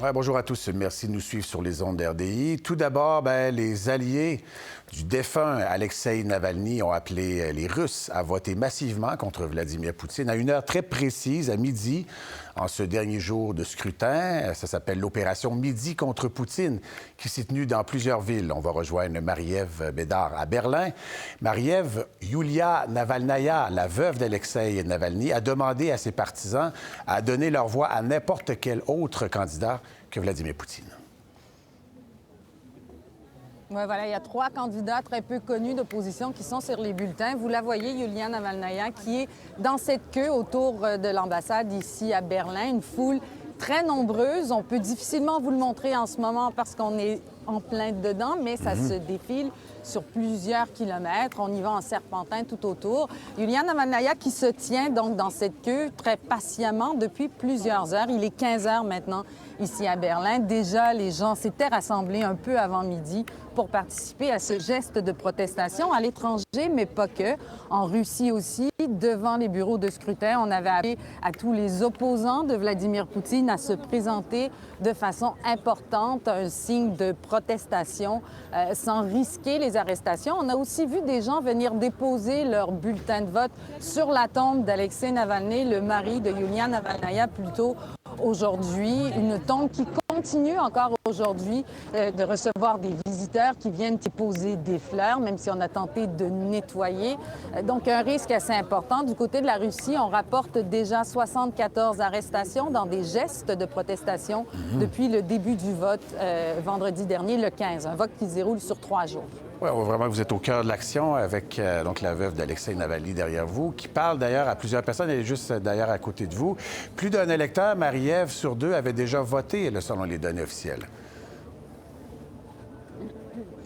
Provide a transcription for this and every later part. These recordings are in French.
Ouais, bonjour à tous. Merci de nous suivre sur les ondes d'RDI. Tout d'abord, les alliés du défunt Alexeï Navalny ont appelé les Russes à voter massivement contre Vladimir Poutine à une heure très précise, à midi, en ce dernier jour de scrutin. Ça s'appelle l'opération Midi contre Poutine, qui s'est tenue dans plusieurs villes. On va rejoindre Marie-Ève Bédard à Berlin. Marie-Ève, Yulia Navalnaya, la veuve d'Alexeï Navalny, a demandé à ses partisans à donner leur voix à n'importe quel autre candidat que Vladimir Poutine. Oui, voilà, il y a 3 candidats très peu connus d'opposition qui sont sur les bulletins. Vous la voyez, Yulia Navalnaya, qui est dans cette queue autour de l'ambassade ici à Berlin. Une foule très nombreuse. On peut difficilement vous le montrer en ce moment parce qu'on est en plein dedans, mais ça se défile sur plusieurs kilomètres. On y va en serpentin tout autour. Yulia Navalnaya qui se tient donc dans cette queue très patiemment depuis plusieurs heures. Il est 15 heures maintenant ici à Berlin. Déjà, les gens s'étaient rassemblés un peu avant midi pour participer à ce geste de protestation à l'étranger, mais pas que. En Russie aussi, devant les bureaux de scrutin, on avait appelé à tous les opposants de Vladimir Poutine à se présenter de façon importante, un signe de protestation, sans risquer les arrestations. On a aussi vu des gens venir déposer leur bulletin de vote sur la tombe d'Alexeï Navalny, le mari de Yulia Navalnaya, plus tôt aujourd'hui. Une tombe qui continue encore aujourd'hui de recevoir des visiteurs qui viennent y poser des fleurs, même si on a tenté de nettoyer. Donc, un risque assez important. Du côté de la Russie, on rapporte déjà 74 arrestations dans des gestes de protestation depuis le début du vote vendredi dernier, le 15. Un vote qui se déroule sur 3 jours. Oui, on voit vraiment que vous êtes au cœur de l'action avec donc la veuve d'Alexeï Navalny derrière vous, qui parle d'ailleurs à plusieurs personnes. Elle est juste d'ailleurs à côté de vous. Plus d'un électeur, Marie-Ève, sur 2 avait déjà voté, selon les données officielles.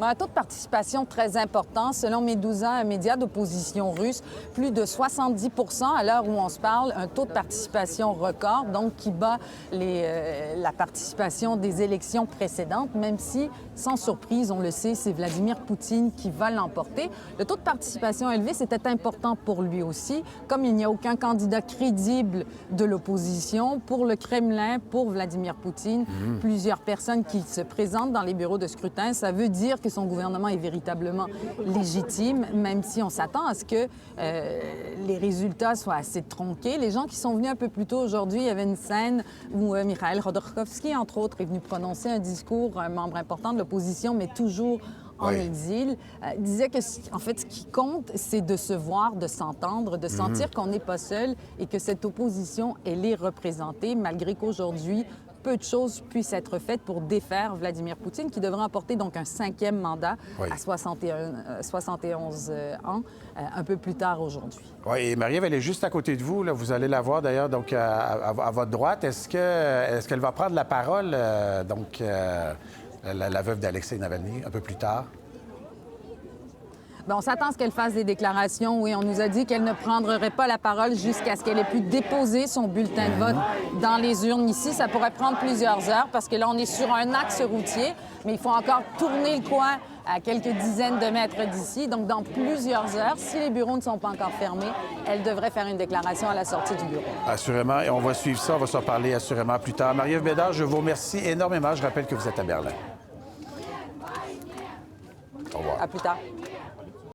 Un taux de participation très important. Selon Meduza, un média d'opposition russe, plus de 70 à l'heure où on se parle, un taux de participation record, donc qui bat la participation des élections précédentes, même si, sans surprise, on le sait, c'est Vladimir Poutine qui va l'emporter. Le taux de participation élevé, c'était important pour lui aussi. Comme il n'y a aucun candidat crédible de l'opposition, pour le Kremlin, pour Vladimir Poutine, plusieurs personnes qui se présentent dans les bureaux de scrutin, ça veut dire que son gouvernement est véritablement légitime, même si on s'attend à ce que les résultats soient assez tronqués. Les gens qui sont venus un peu plus tôt aujourd'hui, il y avait une scène où Mikhail Khodorkovsky, entre autres, est venu prononcer un discours, un membre important de l'opposition, mais toujours en exil, disait que, en fait, ce qui compte, c'est de se voir, de s'entendre, de sentir qu'on n'est pas seul et que cette opposition, elle est représentée, malgré qu'aujourd'hui, peu de choses puissent être faites pour défaire Vladimir Poutine, qui devrait emporter donc un 5e mandat à 71 ans, un peu plus tard aujourd'hui. Oui, et Marie-Ève, elle est juste à côté de vous. Là. Vous allez la voir d'ailleurs donc à votre droite. Est-ce qu'elle va prendre la parole, la veuve d'Alexeï Navalny, un peu plus tard? Bien, on s'attend à ce qu'elle fasse des déclarations. Oui, on nous a dit qu'elle ne prendrait pas la parole jusqu'à ce qu'elle ait pu déposer son bulletin de vote dans les urnes ici. Ça pourrait prendre plusieurs heures parce que là, on est sur un axe routier, mais il faut encore tourner le coin à quelques dizaines de mètres d'ici. Donc, dans plusieurs heures, si les bureaux ne sont pas encore fermés, elle devrait faire une déclaration à la sortie du bureau. Assurément, et on va suivre ça. On va s'en parler assurément plus tard. Marie-Ève Bédard, je vous remercie énormément. Je rappelle que vous êtes à Berlin. Au revoir. À plus tard.